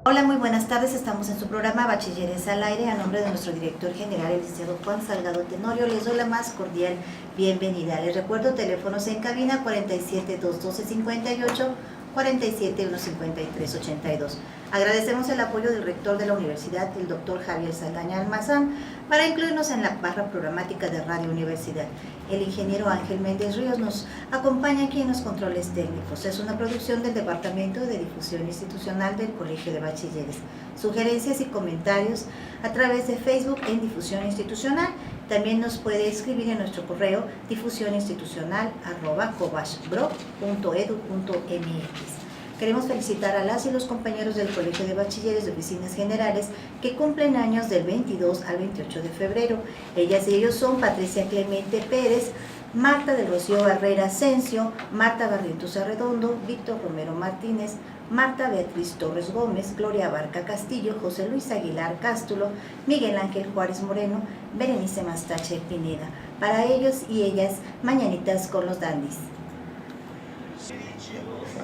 Hola, muy buenas tardes. Estamos en su programa Bachilleres al Aire. A nombre de nuestro director general, el licenciado Juan Salgado Tenorio, les doy la más cordial bienvenida. Les recuerdo teléfonos en cabina 47-212-58, 47-153-82. Agradecemos el apoyo del rector de la universidad, el doctor Javier Saldaña Almazán, para incluirnos en la barra programática de Radio Universidad. El ingeniero Ángel Méndez Ríos nos acompaña aquí en los controles técnicos. Es una producción del Departamento de Difusión Institucional del Colegio de Bachilleres. Sugerencias y comentarios a través de Facebook en Difusión Institucional. También nos puede escribir en nuestro correo difusioninstitucional@cobashbro.edu.mx. Queremos felicitar a las y los compañeros del Colegio de Bachilleres de Oficinas Generales que cumplen años del 22 al 28 de febrero. Ellas y ellos son Patricia Clemente Pérez, Marta del Rocío Barrera Asensio, Marta Barrientos Arredondo, Víctor Romero Martínez, Marta Beatriz Torres Gómez, Gloria Barca Castillo, José Luis Aguilar Cástulo, Miguel Ángel Juárez Moreno, Berenice Mastache Pineda. Para ellos y ellas, mañanitas con los dandis.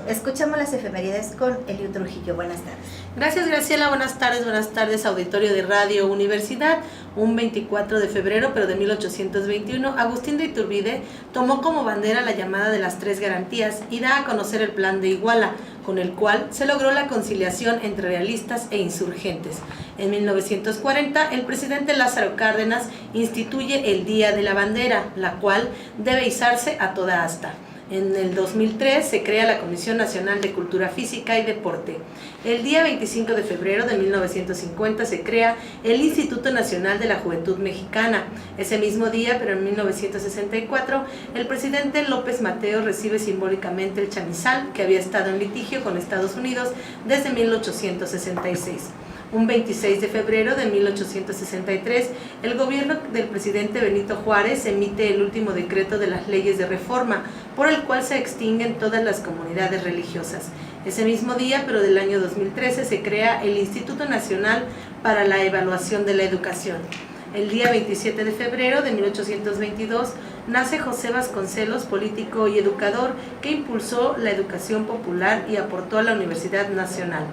Escuchamos las efemérides con Eliud Trujillo. Buenas tardes. Gracias, Graciela. Buenas tardes, auditorio de Radio Universidad. Un 24 de febrero, pero de 1821, Agustín de Iturbide tomó como bandera la llamada de las tres garantías y da a conocer el Plan de Iguala, con el cual se logró la conciliación entre realistas e insurgentes. En 1940, el presidente Lázaro Cárdenas instituye el Día de la Bandera, la cual debe izarse a toda asta. En el 2003 se crea la Comisión Nacional de Cultura Física y Deporte. El día 25 de febrero de 1950 se crea el Instituto Nacional de la Juventud Mexicana. Ese mismo día, pero en 1964, el presidente López Mateos recibe simbólicamente el chamizal, que había estado en litigio con Estados Unidos desde 1866. Un 26 de febrero de 1863, el gobierno del presidente Benito Juárez emite el último decreto de las leyes de reforma, por el cual se extinguen todas las comunidades religiosas. Ese mismo día, pero del año 2013, se crea el Instituto Nacional para la Evaluación de la Educación. El día 27 de febrero de 1822 nace José Vasconcelos, político y educador que impulsó la educación popular y aportó a la Universidad Nacional.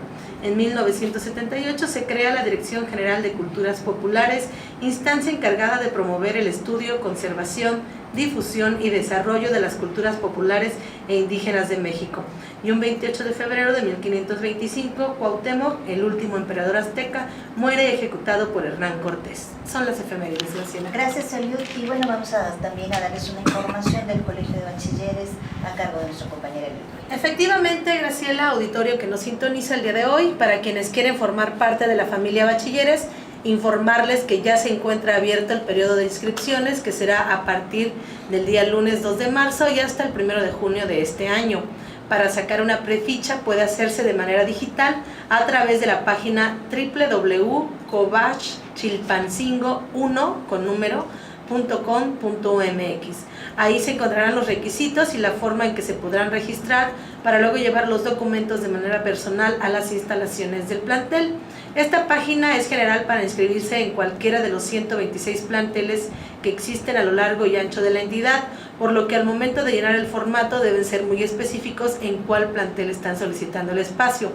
En 1978 se crea la Dirección General de Culturas Populares, instancia encargada de promover el estudio, conservación, difusión y desarrollo de las culturas populares e indígenas de México. Y un 28 de febrero de 1525, Cuauhtémoc, el último emperador azteca, muere ejecutado por Hernán Cortés. Son las efemérides, Graciela. Gracias, Eliud. Y bueno, vamos también a darles una información del Colegio de Bachilleres a cargo de nuestro compañero Eliud. Efectivamente, Graciela, auditorio que nos sintoniza el día de hoy, para quienes quieren formar parte de la familia Bachilleres, informarles que ya se encuentra abierto el periodo de inscripciones, que será a partir del día lunes 2 de marzo y hasta el 1 de junio de este año. Para sacar una preficha puede hacerse de manera digital a través de la página www.cobashchilpancingo1.com.mx. Ahí se encontrarán los requisitos y la forma en que se podrán registrar para luego llevar los documentos de manera personal a las instalaciones del plantel. Esta página es general para inscribirse en cualquiera de los 126 planteles que existen a lo largo y ancho de la entidad, por lo que al momento de llenar el formato deben ser muy específicos en cuál plantel están solicitando el espacio.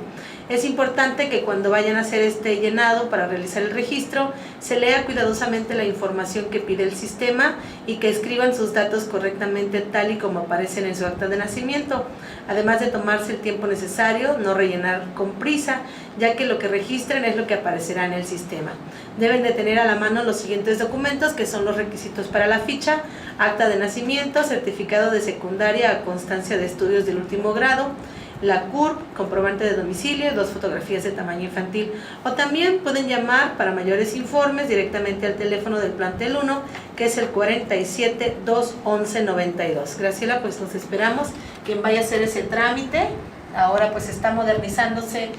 Es importante que cuando vayan a hacer este llenado para realizar el registro, se lea cuidadosamente la información que pide el sistema y que escriban sus datos correctamente tal y como aparecen en su acta de nacimiento. Además de tomarse el tiempo necesario, no rellenar con prisa, ya que lo que registren es lo que aparecerá en el sistema. Deben de tener a la mano los siguientes documentos, que son los requisitos para la ficha: acta de nacimiento, certificado de secundaria a constancia de estudios del último grado, la CURP, comprobante de domicilio, 2 fotografías de tamaño infantil. O también pueden llamar para mayores informes directamente al teléfono del plantel 1, que es el 47 211 92. Graciela, pues los esperamos. Quien vaya a hacer ese trámite, ahora pues está modernizándose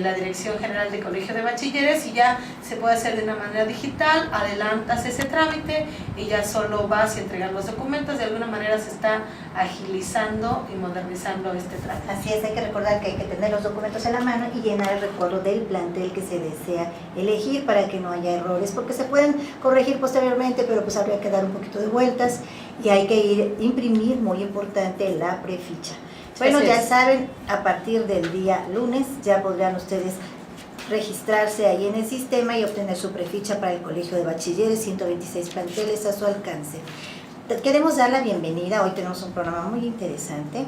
la Dirección General de Colegio de Bachilleres y ya se puede hacer de una manera digital. Adelantas ese trámite y ya solo vas y entregas los documentos. De alguna manera se está agilizando y modernizando este trámite. Así es, hay que recordar que hay que tener los documentos en la mano y llenar el recuadro del plantel que se desea elegir para que no haya errores, porque se pueden corregir posteriormente, pero pues habría que dar un poquito de vueltas y hay que imprimir, muy importante, la preficha. Bueno, ya saben, a partir del día lunes ya podrán ustedes registrarse ahí en el sistema y obtener su preficha para el Colegio de Bachilleres, 126 planteles a su alcance. Queremos dar la bienvenida, hoy tenemos un programa muy interesante.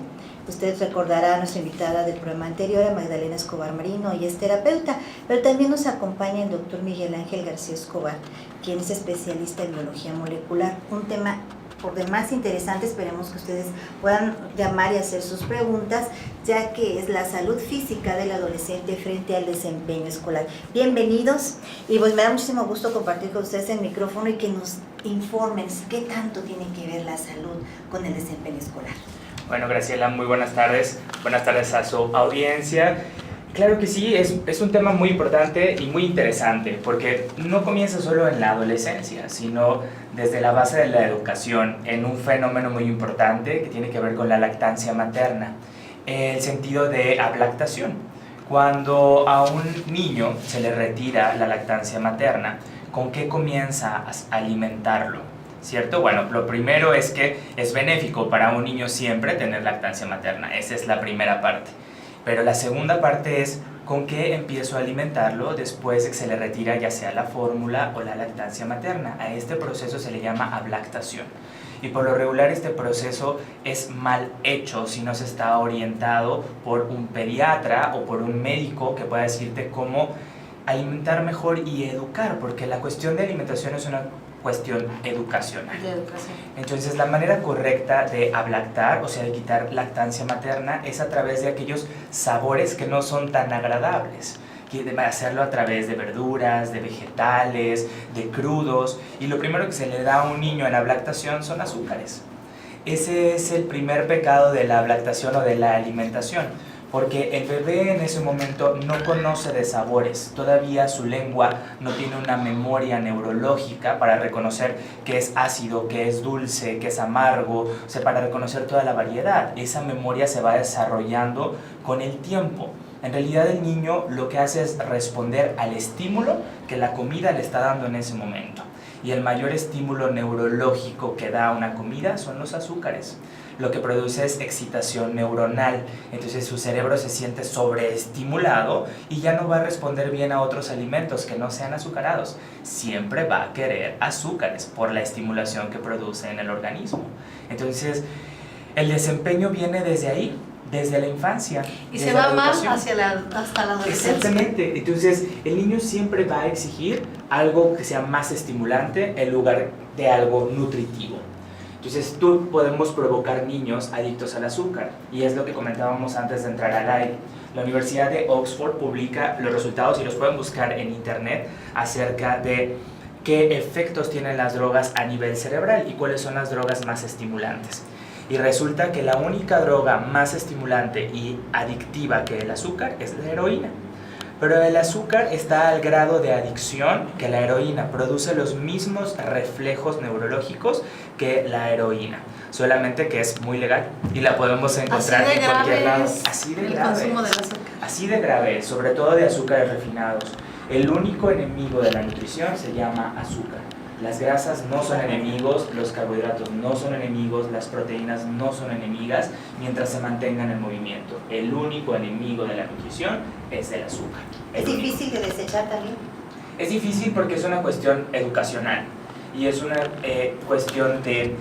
Usted recordará a nuestra invitada del programa anterior, a Magdalena Escobar Marino, ella es terapeuta, pero también nos acompaña el doctor Miguel Ángel García Escobar, quien es especialista en biología molecular, un tema por demás interesante. Esperemos que ustedes puedan llamar y hacer sus preguntas, ya que es la salud física del adolescente frente al desempeño escolar. Bienvenidos, y pues me da muchísimo gusto compartir con ustedes el micrófono y que nos informen qué tanto tiene que ver la salud con el desempeño escolar. Bueno, Graciela, muy buenas tardes a su audiencia. Claro que sí, es un tema muy importante y muy interesante, porque no comienza solo en la adolescencia, sino desde la base de la educación, en un fenómeno muy importante que tiene que ver con la lactancia materna, el sentido de ablactación. Cuando a un niño se le retira la lactancia materna, ¿con qué comienza a alimentarlo? ¿Cierto? Bueno, lo primero es que es benéfico para un niño siempre tener lactancia materna, esa es la primera parte. Pero la segunda parte es con qué empiezo a alimentarlo después de que se le retira ya sea la fórmula o la lactancia materna. A este proceso se le llama ablactación. Y por lo regular este proceso es mal hecho si no se está orientado por un pediatra o por un médico que pueda decirte cómo alimentar mejor y educar, porque la cuestión de alimentación es una cuestión educacional. De educación. Entonces la manera correcta de ablactar, o sea de quitar lactancia materna, es a través de aquellos sabores que no son tan agradables, que de hacerlo a través de verduras, de vegetales, de crudos, y lo primero que se le da a un niño en la ablactación son azúcares. Ese es el primer pecado de la ablactación o de la alimentación, porque el bebé en ese momento no conoce de sabores, todavía su lengua no tiene una memoria neurológica para reconocer qué es ácido, qué es dulce, qué es amargo, o sea, para reconocer toda la variedad. Esa memoria se va desarrollando con el tiempo. En realidad el niño lo que hace es responder al estímulo que la comida le está dando en ese momento. Y el mayor estímulo neurológico que da una comida son los azúcares. Lo que produce es excitación neuronal, entonces su cerebro se siente sobreestimulado y ya no va a responder bien a otros alimentos que no sean azucarados. Siempre va a querer azúcares por la estimulación que produce en el organismo. Entonces, el desempeño viene desde ahí, desde la infancia. Y se va más hasta la adolescencia. Exactamente. Entonces, el niño siempre va a exigir algo que sea más estimulante en lugar de algo nutritivo. Entonces, tú podemos provocar niños adictos al azúcar, y es lo que comentábamos antes de entrar al aire. La Universidad de Oxford publica los resultados, y los pueden buscar en internet, acerca de qué efectos tienen las drogas a nivel cerebral y cuáles son las drogas más estimulantes. Y resulta que la única droga más estimulante y adictiva que el azúcar es la heroína. Pero el azúcar está al grado de adicción que la heroína, produce los mismos reflejos neurológicos que la heroína, solamente que es muy legal y la podemos encontrar en cualquier lado. Así de grave, consumo del azúcar. así de grave, sobre todo de azúcares refinados. El único enemigo de la nutrición se llama azúcar. Las grasas no son enemigos, los carbohidratos no son enemigos, las proteínas no son enemigas mientras se mantengan en movimiento. El único enemigo de la nutrición es el azúcar. ¿Es difícil de desechar también? Es difícil porque es una cuestión educacional y es una cuestión de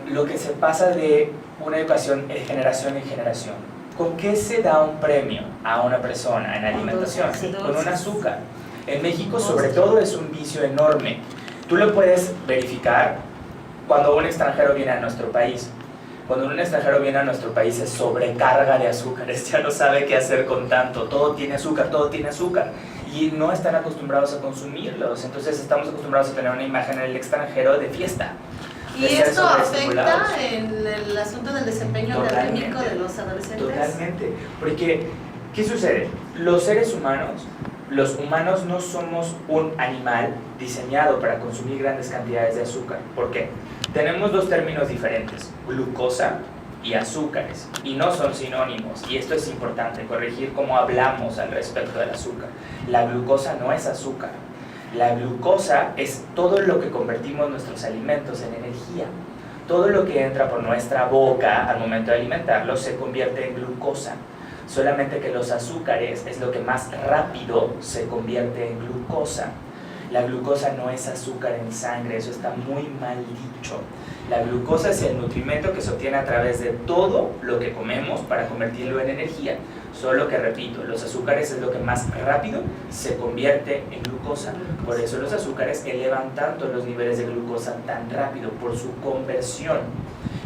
lo que se pasa de una educación de generación en generación. ¿Con qué se da un premio a una persona en alimentación? Sí. Con un azúcar. En México, sobre todo, es un vicio enorme. Tú lo puedes verificar cuando un extranjero viene a nuestro país. Cuando un extranjero viene a nuestro país se sobrecarga de azúcares, ya no sabe qué hacer con tanto. Todo tiene azúcar, todo tiene azúcar. Y no están acostumbrados a consumirlos. Entonces estamos acostumbrados a tener una imagen en el extranjero de fiesta. ¿Y esto afecta en el asunto del desempeño académico de los adolescentes? Totalmente. Porque, ¿qué sucede? Los seres humanos... Los humanos no somos un animal diseñado para consumir grandes cantidades de azúcar. ¿Por qué? Tenemos dos términos diferentes, glucosa y azúcares, y no son sinónimos, y esto es importante, corregir cómo hablamos al respecto del azúcar. La glucosa no es azúcar. La glucosa es todo lo que convertimos nuestros alimentos en energía. Todo lo que entra por nuestra boca al momento de alimentarlo se convierte en glucosa. solamente que los azúcares es lo que más rápido se convierte en glucosa. La glucosa no es azúcar en sangre, eso está muy mal dicho. La glucosa es el nutrimento que se obtiene a través de todo lo que comemos para convertirlo en energía. Solo que, repito, los azúcares es lo que más rápido se convierte en glucosa. Por eso los azúcares elevan tanto los niveles de glucosa tan rápido, por su conversión.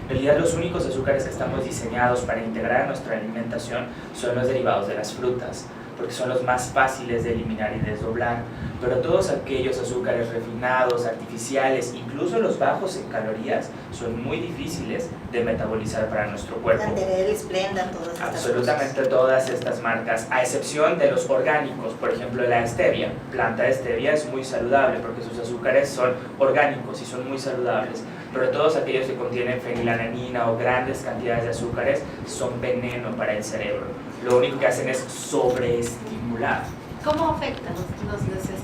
En realidad los únicos azúcares que estamos diseñados para integrar a nuestra alimentación son los derivados de las frutas, porque son los más fáciles de eliminar y desdoblar, pero todos aquellos azúcares refinados, artificiales, incluso los bajos en calorías, son muy difíciles de metabolizar para nuestro cuerpo. Canderel, Splenda, todas estas Absolutamente cosas. todas estas marcas, a excepción de los orgánicos, por ejemplo la stevia. Planta de stevia es muy saludable porque sus azúcares son orgánicos y son muy saludables, pero todos aquellos que contienen fenilalanina o grandes cantidades de azúcares son veneno para el cerebro. Lo único que hacen es sobreestimular. ¿Cómo afecta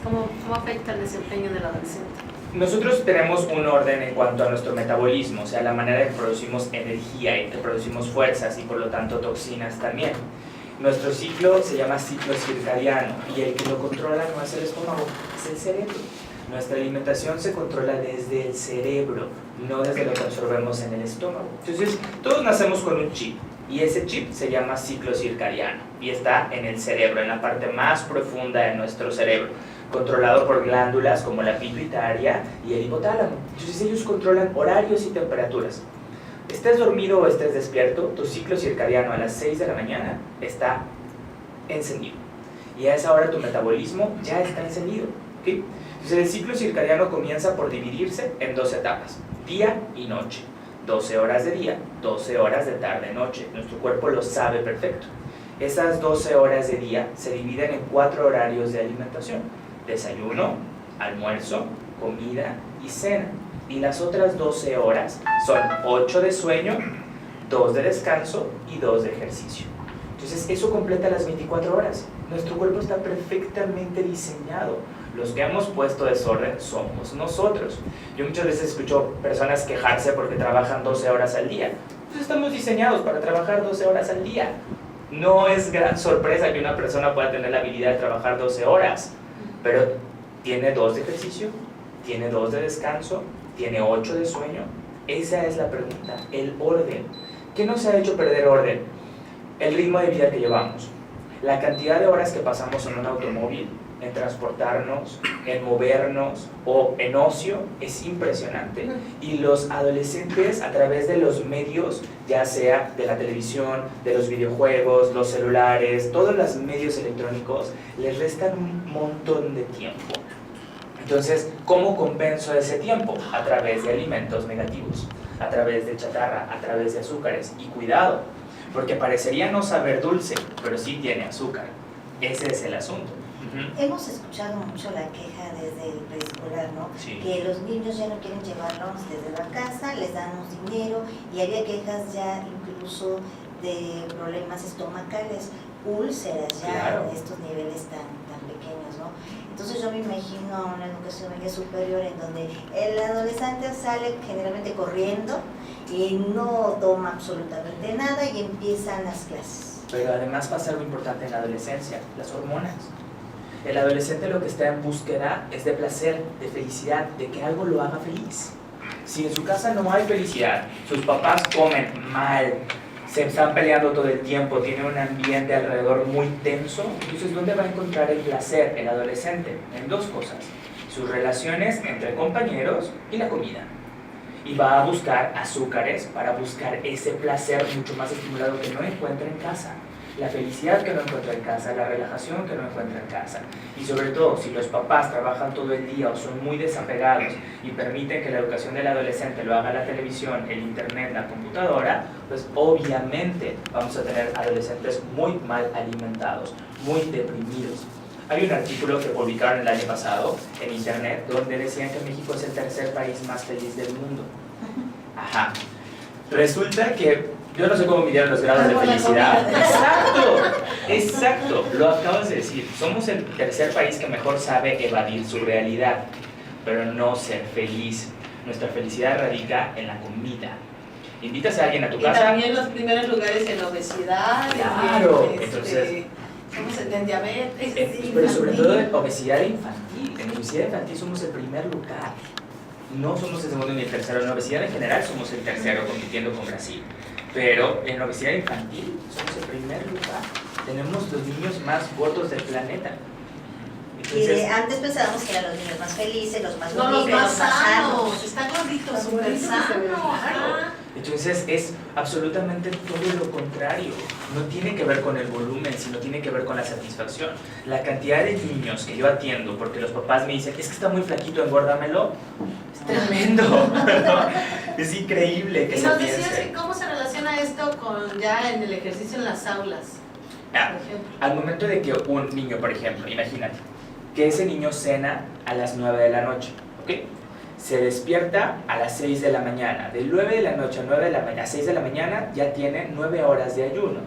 ¿Cómo afecta el desempeño del adolescente? Nosotros tenemos un orden en cuanto a nuestro metabolismo, o sea, la manera en que producimos energía y que producimos fuerzas y por lo tanto toxinas también. Nuestro ciclo se llama ciclo circadiano y el que lo controla no es el estómago, es el cerebro. Nuestra alimentación se controla desde el cerebro, no desde lo que absorbemos en el estómago. Entonces, todos nacemos con un chip y ese chip se llama ciclo circadiano y está en el cerebro, en la parte más profunda de nuestro cerebro, controlado por glándulas como la pituitaria y el hipotálamo. Entonces ellos controlan horarios y temperaturas. Estés dormido o estés despierto, tu ciclo circadiano a las 6 de la mañana está encendido. Y a esa hora tu metabolismo ya está encendido. ¿Okay? Entonces el ciclo circadiano comienza por dividirse en dos etapas, día y noche. 12 horas de día, 12 horas de tarde-noche. Nuestro cuerpo lo sabe perfecto. Esas 12 horas de día se dividen en 4 horarios de alimentación. Desayuno, almuerzo, comida y cena. Y las otras 12 horas son 8 de sueño, 2 de descanso y 2 de ejercicio. Entonces eso completa las 24 horas. Nuestro cuerpo está perfectamente diseñado. Los que hemos puesto desorden somos nosotros. Yo muchas veces escucho personas quejarse porque trabajan 12 horas al día. Pues estamos diseñados para trabajar 12 horas al día. No es gran sorpresa que una persona pueda tener la habilidad de trabajar 12 horas, pero tiene 2 de ejercicio, tiene 2 de descanso, tiene 8 de sueño. Esa es la pregunta, el orden. ¿Qué nos ha hecho perder orden? El ritmo de vida que llevamos, la cantidad de horas que pasamos en un automóvil, en transportarnos, en movernos o en ocio es impresionante. Y los adolescentes a través de los medios, ya sea de la televisión, de los videojuegos, los celulares, todos los medios electrónicos, les restan un montón de tiempo. Entonces, ¿cómo compenso ese tiempo? A través de alimentos negativos, a través de chatarra, a través de azúcares. Y cuidado, porque parecería no saber dulce, pero sí tiene azúcar. Ese es el asunto. Hemos escuchado mucho la queja desde el preescolar, ¿no? Sí. Que los niños ya no quieren llevarlos desde la casa, les damos dinero y había quejas ya incluso de problemas estomacales, úlceras ya Claro. en estos niveles tan pequeños, ¿no? Entonces yo me imagino una educación media superior en donde el adolescente sale generalmente corriendo y no toma absolutamente nada y empiezan las clases. Pero además pasa algo importante en la adolescencia, las hormonas. El adolescente lo que está en búsqueda es de placer, de felicidad, de que algo lo haga feliz. Si en su casa no hay felicidad, sus papás comen mal, se están peleando todo el tiempo, tiene un ambiente alrededor muy tenso, entonces ¿dónde va a encontrar el placer el adolescente? En 2 cosas, sus relaciones entre compañeros y la comida. Y va a buscar azúcares para buscar ese placer mucho más estimulado que no encuentra en casa. La felicidad que no encuentra en casa, la relajación que no encuentra en casa. Y sobre todo, si los papás trabajan todo el día o son muy desapegados y permiten que la educación del adolescente lo haga la televisión, el internet, la computadora, pues obviamente vamos a tener adolescentes muy mal alimentados, muy deprimidos. Hay un artículo que publicaron el año pasado en internet donde decían que México es el 3er país más feliz del mundo. Ajá. Resulta que yo no sé cómo midieron los grados de felicidad. Exacto, lo acabas de decir. Somos el 3er país que mejor sabe evadir su realidad, pero no ser feliz. Nuestra felicidad radica en la comida. Invitas a alguien a tu Y casa. también los primeros lugares en obesidad. obesidad, Claro, en entonces... somos en diabetes. Pero sobre todo en obesidad infantil. En obesidad infantil somos el primer lugar. No somos el segundo ni el tercero. En obesidad en general somos el tercero, compitiendo con Brasil. Pero en obesidad infantil somos el primer lugar. Tenemos los niños más gordos del planeta. Entonces, antes pensábamos que eran los niños más felices, los más No, bonitos, los más sanos. Están gorditos, súper sanos. Ajá. entonces es absolutamente todo lo contrario. No tiene que ver con el volumen, sino tiene que ver con la satisfacción. La cantidad de niños que yo atiendo, porque los papás me dicen, es que está muy flaquito, engórdamelo, es tremendo. Es increíble que Y se nos piense. decías que cómo se relaciona esto con ya en el ejercicio en las aulas, Ah, por ejemplo. al momento de que un niño, por ejemplo, imagínate, que ese niño cena a las 9 de la noche, ¿ok? Se despierta a las 6 de la mañana. De 9 de la noche a 9 de la mañana, a 6 de la mañana ya tiene 9 horas de ayuno.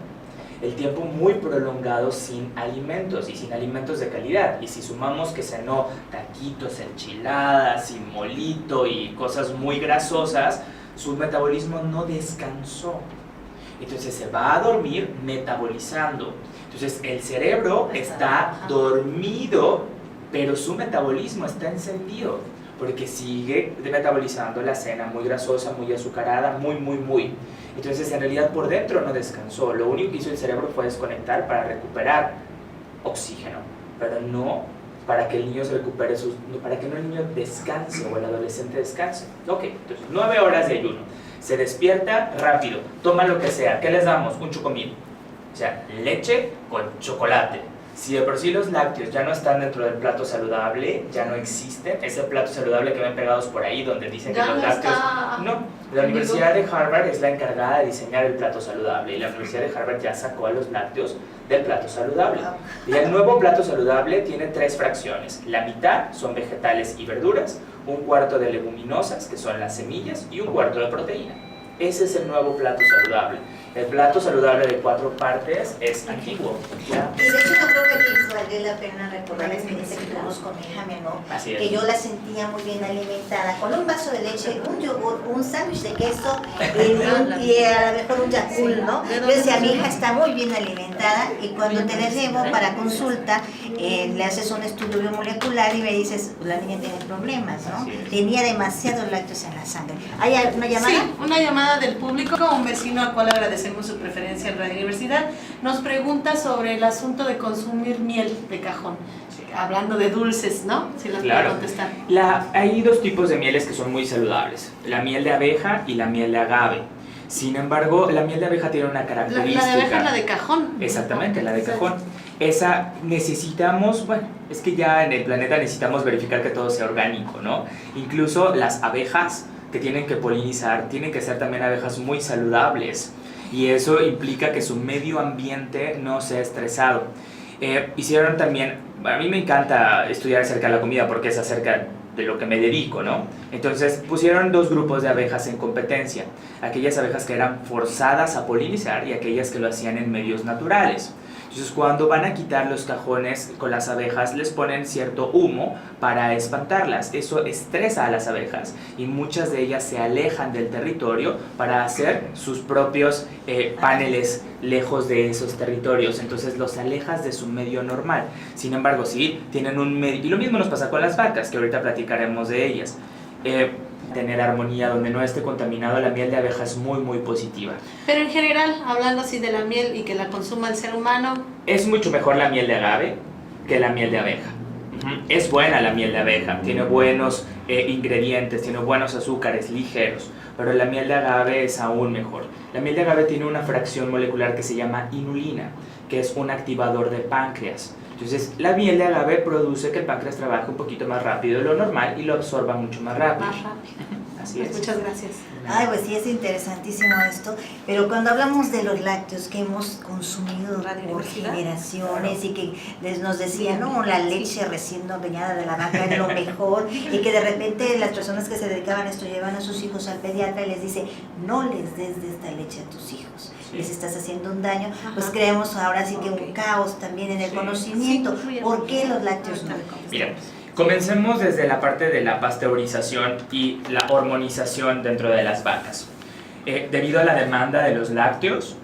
El tiempo muy prolongado sin alimentos y sin alimentos de calidad. Y si sumamos que cenó taquitos, enchiladas y molito y cosas muy grasosas, su metabolismo no descansó. Entonces se va a dormir metabolizando. Entonces el cerebro está dormido, pero su metabolismo está encendido, porque sigue metabolizando la cena muy grasosa, muy azucarada, muy. Entonces en realidad por dentro no descansó. Lo único que hizo el cerebro fue desconectar para recuperar oxígeno, pero no para que el niño se recupere para que no el niño descanse o el adolescente descanse. Ok, entonces 9 horas de ayuno. Se despierta rápido, toma lo que sea. ¿Qué les damos? Un chocomil. O sea, leche con chocolate. Si de por sí los lácteos ya no están dentro del plato saludable, ya no existen, ese plato saludable que ven pegados por ahí donde dicen que Ya los no lácteos... está. No, la Universidad de Harvard es la encargada de diseñar el plato saludable y la Universidad de Harvard ya sacó a los lácteos del plato saludable. Y el nuevo plato saludable tiene 3 fracciones. La mitad son vegetales y verduras, un cuarto de leguminosas, que son las semillas, y un cuarto de proteína. Ese es el nuevo plato saludable. El plato saludable de 4 partes es antiguo. ¿Ya? Y de hecho yo creo que aquí vale la pena recordar la experiencia que tuvimos con mi hija menor, Así es. que yo la sentía muy bien alimentada, con un vaso de leche, un yogur, un sándwich de queso y a lo mejor un Yakult, ¿no? Yo decía, mi hija está muy bien alimentada y cuando te la llevo para consulta, le haces un estudio biomolecular y me dices, la niña tiene problemas, ¿no? Así es. Tenía demasiados lácteos en la sangre. ¿Hay una llamada? Sí, una llamada del público, un vecino al cual agradecemos su preferencia en Radio Universidad, nos pregunta sobre el asunto de consumir miel de cajón, hablando de dulces, ¿no? Si las puede contestar. Hay 2 tipos de mieles que son muy saludables, la miel de abeja y la miel de agave. Sin embargo, la miel de abeja tiene una característica. La de abeja es la de cajón. Exactamente, la de cajón. Esa necesitamos, bueno, es que ya en el planeta necesitamos verificar que todo sea orgánico, ¿no? Incluso las abejas que tienen que polinizar tienen que ser también abejas muy saludables y eso implica que su medio ambiente no sea estresado. Hicieron también, a mí me encanta estudiar acerca de la comida porque es acerca de lo que me dedico, ¿no? Entonces pusieron 2 grupos de abejas en competencia, aquellas abejas que eran forzadas a polinizar y aquellas que lo hacían en medios naturales. Entonces cuando van a quitar los cajones con las abejas les ponen cierto humo para espantarlas. Eso estresa a las abejas y muchas de ellas se alejan del territorio para hacer sus propios paneles lejos de esos territorios. Entonces los alejas de su medio normal. Sin embargo, sí, tienen un medio... Y lo mismo nos pasa con las vacas, que ahorita platicaremos de ellas. Tener armonía donde no esté contaminado, la miel de abeja es muy positiva. Pero en general, hablando así de la miel y que la consuma el ser humano, Es mucho mejor la miel de agave que la miel de abeja. Es buena la miel de abeja, tiene buenos ingredientes, tiene buenos azúcares ligeros, pero la miel de agave es aún mejor. La miel de agave tiene una fracción molecular que se llama inulina, que es un activador de páncreas. Entonces, la miel de agave produce que el páncreas trabaje un poquito más rápido de lo normal y lo absorba mucho más rápido. Así es. Muchas gracias. Ay, pues sí, es interesantísimo esto, pero cuando hablamos de los lácteos que hemos consumido por generaciones y que nos decían, no, la leche recién ordeñada de la vaca es lo mejor, y que de repente las personas que se dedicaban a esto llevan a sus hijos al pediatra y les dice, no les des de esta leche a tus hijos, les estás haciendo un daño, pues creemos ahora sí que un caos también en el conocimiento. ¿Por qué los lácteos no? Mira, comencemos desde la parte de la pasteurización y la hormonización dentro de las vacas. Debido a la demanda de los lácteos,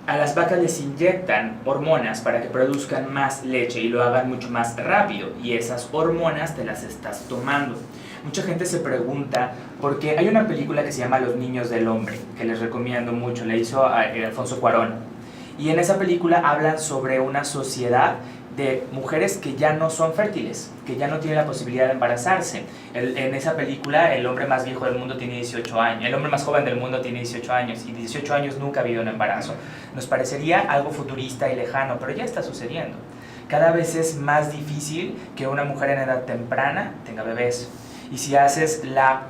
a las vacas les inyectan hormonas para que produzcan más leche y lo hagan mucho más rápido, y esas hormonas te las estás tomando. Mucha gente se pregunta, porque hay una película que se llama Los Niños del Hombre, que les recomiendo mucho, la hizo Alfonso Cuarón, y en esa película hablan sobre una sociedad de mujeres que ya no son fértiles, que ya no tienen la posibilidad de embarazarse. En esa película, el hombre más viejo del mundo tiene 18 años, el hombre más joven del mundo tiene 18 años, y 18 años nunca ha habido un embarazo. Nos parecería algo futurista y lejano, pero ya está sucediendo. Cada vez es más difícil que una mujer en edad temprana tenga bebés. Y si haces la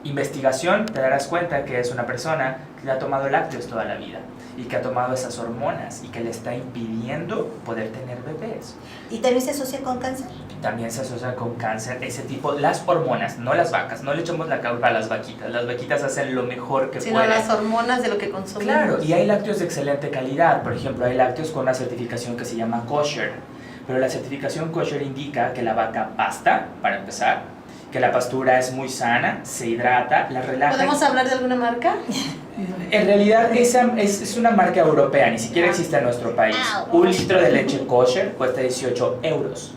investigación, te darás cuenta que es una persona que ha tomado lácteos toda la vida y que ha tomado esas hormonas y que le está impidiendo poder tener bebés. ¿Y también se asocia con cáncer? También se asocia con cáncer, ese tipo, las hormonas, no las vacas, no le echamos la culpa a las vaquitas hacen lo mejor que sino pueden. las hormonas de lo que consumimos. Claro, y hay lácteos de excelente calidad, por ejemplo, hay lácteos con una certificación que se llama kosher, pero la certificación kosher indica que la vaca pasta, para empezar, que la pastura es muy sana, se hidrata, la relaja. ¿Podemos hablar de alguna marca? En realidad esa es una marca europea, ni siquiera existe en nuestro país. Un litro de leche kosher cuesta 18 euros.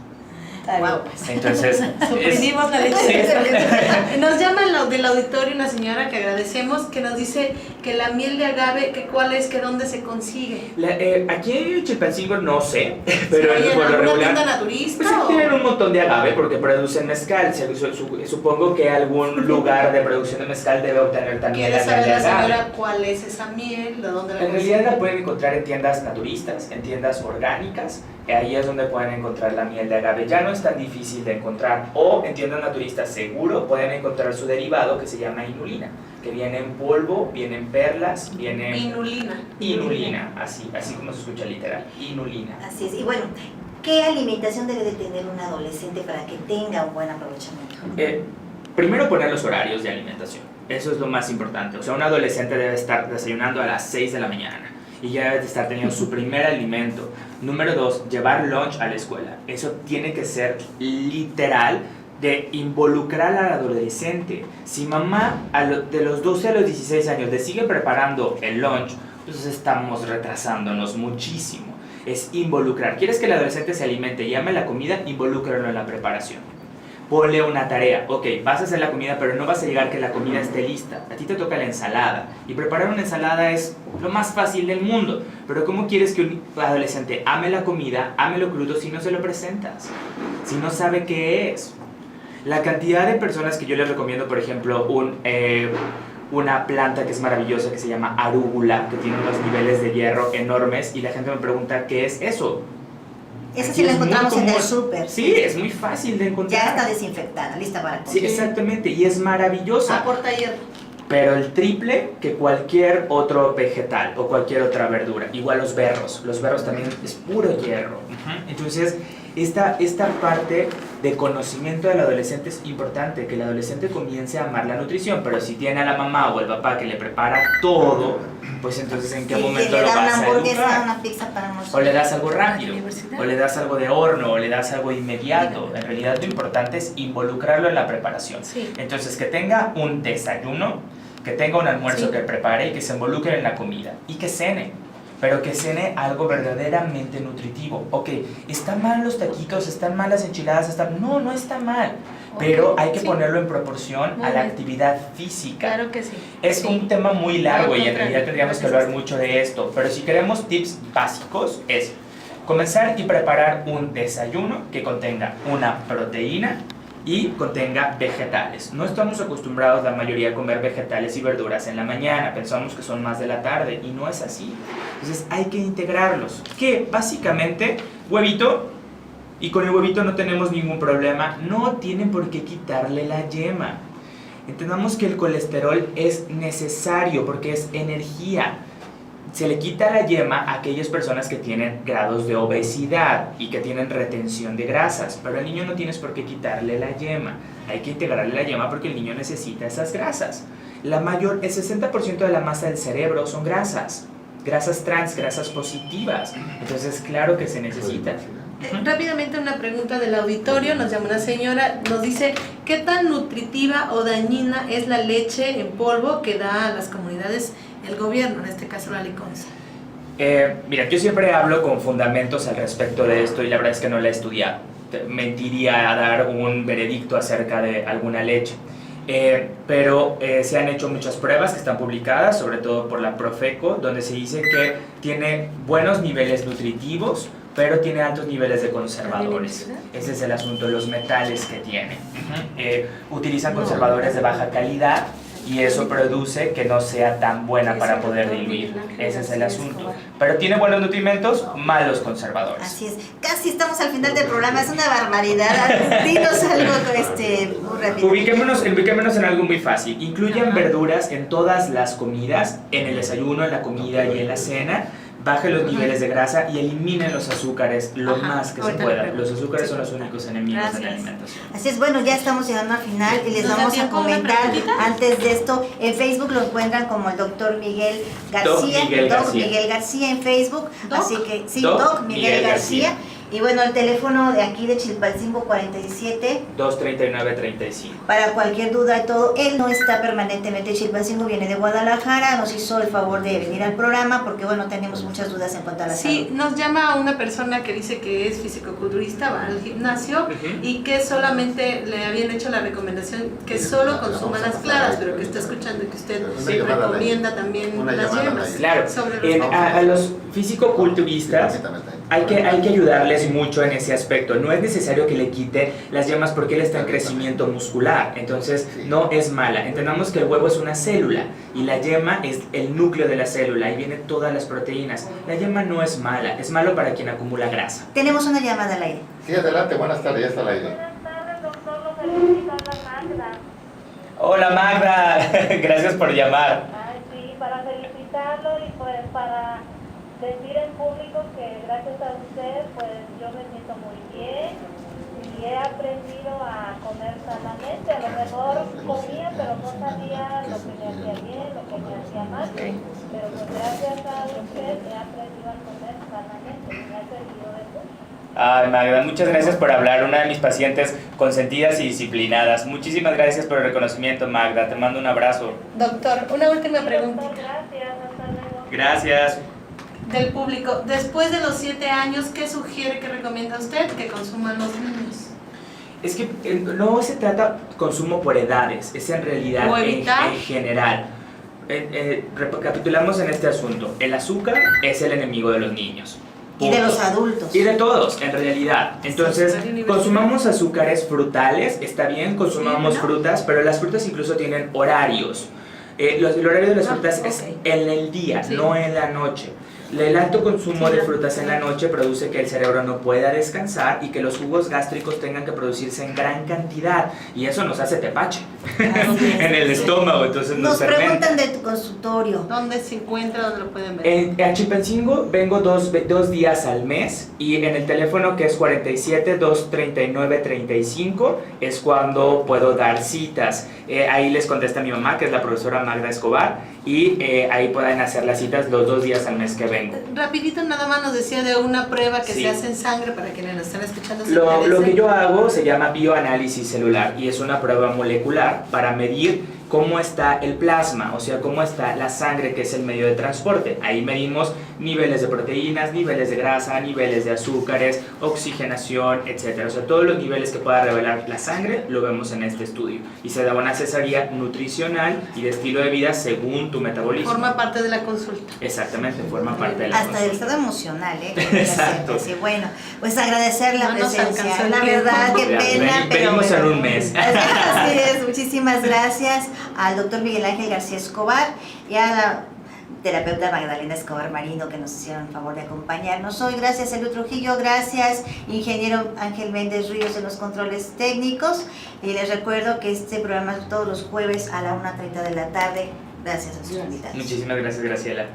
Wow. Entonces, suprimimos la leche. Sí. Nos llama del auditorio una señora que agradecemos, que nos dice que la miel de agave, que cuál es, que dónde se consigue. Aquí en Chilpancingo no sé, pero ¿Sí, por lo en una regular tienda naturista? pues tienen un montón de agave porque producen mezcal. Supongo que algún lugar de producción de mezcal debe obtener también ¿Quiere la miel saber de la agave. señora cuál es esa miel? ¿De dónde la En consigue? realidad la pueden encontrar en tiendas naturistas, en tiendas orgánicas, y ahí es donde pueden encontrar la miel de agave. Ya no es tan difícil de encontrar, o en tiendas naturistas seguro pueden encontrar su derivado que se llama inulina, que viene en polvo, viene en perlas, viene inulina, así como se escucha literal, inulina. Así es. Y bueno, ¿qué alimentación debe de tener un adolescente para que tenga un buen aprovechamiento? Primero poner los horarios de alimentación, eso es lo más importante. O sea, un adolescente debe estar desayunando a las 6 de la mañana y ya debe de estar teniendo su primer alimento. Número 2, llevar lunch a la escuela. Eso tiene que ser literal, de involucrar al adolescente. Si mamá de los 12 a los 16 años le sigue preparando el lunch, pues estamos retrasándonos muchísimo. Es involucrar. ¿Quieres que el adolescente se alimente y ame la comida? Involúcralo en la preparación. Ponle una tarea. Ok, vas a hacer la comida, pero no vas a llegar que la comida esté lista. A ti te toca la ensalada. Y preparar una ensalada es lo más fácil del mundo. Pero ¿cómo quieres que un adolescente ame la comida, ame lo crudo, si no se lo presentas? Si no sabe qué es. La cantidad de personas que yo les recomiendo, por ejemplo, una planta que es maravillosa que se llama arúgula, que tiene unos niveles de hierro enormes, y la gente me pregunta, ¿qué es eso? Esa sí la encontramos en el súper. Sí, es muy fácil de encontrar. Ya está desinfectada, lista para comer. Sí, exactamente, y es maravillosa. Aporta hierro. Pero el triple que cualquier otro vegetal o cualquier otra verdura. Igual los berros también es puro hierro. Entonces, esta parte de conocimiento del adolescente es importante, que el adolescente comience a amar la nutrición, pero si tiene a la mamá o el papá que le prepara todo, pues entonces ¿en qué momento lo vas a una hamburguesa, educar? una pizza para nosotros. O le das algo rápido, universidad. o le das algo de horno, o le das algo inmediato. En realidad lo importante es involucrarlo en la preparación. Sí. Entonces, que tenga un desayuno, que tenga un almuerzo Sí. que prepare y que se involucre en la comida. Y que cene, pero que cene algo verdaderamente nutritivo. Ok, ¿están mal los taquitos? ¿Están mal las enchiladas? No, no está mal. Pero hay que sí. ponerlo en proporción Muy a la bien. actividad física. Claro que sí. Es Sí. un tema muy largo y en Al realidad contrario, tendríamos que gracias. hablar mucho de esto. Pero si queremos tips básicos es comenzar y preparar un desayuno que contenga una proteína y contenga vegetales. No estamos acostumbrados la mayoría a comer vegetales y verduras en la mañana, pensamos que son más de la tarde y no es así. Entonces hay que integrarlos. Que básicamente huevito, y con el huevito no tenemos ningún problema, no tienen por qué quitarle la yema. Entendamos que el colesterol es necesario porque es energía. Se le quita la yema a aquellas personas que tienen grados de obesidad y que tienen retención de grasas, pero al niño no tienes por qué quitarle la yema. Hay que integrarle la yema porque el niño necesita esas grasas. El 60% de la masa del cerebro son grasas trans, grasas positivas. Entonces, claro que se necesita. Rápidamente una pregunta del auditorio, nos llama una señora, nos dice, ¿qué tan nutritiva o dañina es la leche en polvo que da a las comunidades el gobierno, en este caso la Liconza? Mira, yo siempre hablo con fundamentos al respecto de esto y la verdad es que no la he estudiado. Mentiría a dar un veredicto acerca de alguna leche. Pero se han hecho muchas pruebas que están publicadas, sobre todo por la Profeco, donde se dice que tiene buenos niveles nutritivos, pero tiene altos niveles de conservadores. Ese es el asunto, los metales que tiene. Utilizan conservadores de baja calidad y eso produce que no sea tan buena para poder diluir. Ese es el asunto. Pero tiene buenos nutrimentos, malos conservadores. Así es. Casi estamos al final del programa. Es una barbaridad. Dinos algo muy rápido. Ubiquémonos en algo muy fácil. Incluyen verduras en todas las comidas, en el desayuno, en la comida y en la cena. Bajen los niveles de grasa y eliminen los azúcares lo más que se pueda. Los azúcares son los únicos enemigos de la alimentación. Así es, bueno, ya estamos llegando al final y les vamos a comentar antes de esto. En Facebook lo encuentran como el Dr. Miguel García. Doc Miguel García en Facebook. Así que sí, Doc Miguel García. Y bueno, el teléfono de aquí de Chilpancingo 47 239-35. para cualquier duda y todo. Él no está permanentemente en Chilpancingo, viene de Guadalajara, nos hizo el favor de venir al programa porque bueno, tenemos muchas dudas en cuanto a la salud. Sí, nos llama una persona que dice que es fisicoculturista, va al gimnasio y que solamente le habían hecho la recomendación que solo consuma las claras, pero que está escuchando que usted recomienda también las yemas. Claro, a los fisicoculturistas hay que ayudarles mucho en ese aspecto. No es necesario que le quite las yemas porque él está en crecimiento muscular, entonces no es mala. Entendamos que el huevo es una célula y la yema es el núcleo de la célula, ahí vienen todas las proteínas. La yema no es mala, es malo para quien acumula grasa. Tenemos una llamada al aire. Sí, adelante, buenas tardes, ya está al aire. Buenas tardes, doctor, lo felicito a Magda. Hola Magda, gracias por llamar. Ay, sí, para felicitarlo y pues para decir en público que gracias a usted pues yo me siento muy bien y he aprendido a comer sanamente. A lo mejor comía pero no sabía lo que me hacía bien, lo que me hacía mal, pero pues gracias a usted he aprendido a comer sanamente y me ha servido de mucho. Ay Magda, muchas gracias por hablar, una de mis pacientes consentidas y disciplinadas. Muchísimas gracias por el reconocimiento Magda, te mando un abrazo. Doctor, una última pregunta. Doctor, gracias, hasta luego. Gracias. Del público, después de los 7 años, ¿qué sugiere, que recomienda usted que consuman los niños? Es que no se trata consumo por edades, es en realidad en general. Recapitulamos en este asunto. El azúcar es el enemigo de los niños. Y de los adultos. Y de todos, en realidad. Entonces, consumamos azúcares frutales, está bien, consumamos frutas, pero las frutas incluso tienen horarios. El horario de las frutas es en el día, no en la noche. El alto consumo de frutas en la noche produce que el cerebro no pueda descansar y que los jugos gástricos tengan que producirse en gran cantidad y eso nos hace tepache en el estómago, entonces nos preguntan de tu consultorio. ¿Dónde se encuentra? ¿Dónde lo pueden ver? En Chilpancingo vengo dos días al mes y en el teléfono que es 47-239-35 es cuando puedo dar citas. Ahí les contesta mi mamá, que es la profesora Magda Escobar, y ahí pueden hacer las citas los 2 días al mes que vengo. Rapidito nada más nos decía de una prueba que se hace en sangre para quienes nos están escuchando. Lo que yo hago se llama bioanálisis celular y es una prueba molecular para medir cómo está el plasma, o sea, cómo está la sangre, que es el medio de transporte. Ahí medimos niveles de proteínas, niveles de grasa, niveles de azúcares, oxigenación, etc. O sea, todos los niveles que pueda revelar la sangre lo vemos en este estudio. Y se da una asesoría nutricional y de estilo de vida según tu metabolismo. Forma parte de la consulta. Exactamente, forma parte de la consulta. Hasta del estado emocional, Exacto. Sí, bueno, pues agradecer la presencia. La tiempo. verdad, qué pena, pero venimos bueno. en un mes. Así es, muchísimas gracias al doctor Miguel Ángel García Escobar y a la terapeuta Magdalena Escobar Marino, que nos hicieron el favor de acompañarnos hoy. Gracias, Elio Trujillo. Gracias, ingeniero Ángel Méndez Ríos, en los controles técnicos. Y les recuerdo que este programa es todos los jueves a la 1:30 de la tarde. Gracias a sus invitados. Muchísimas gracias, Graciela.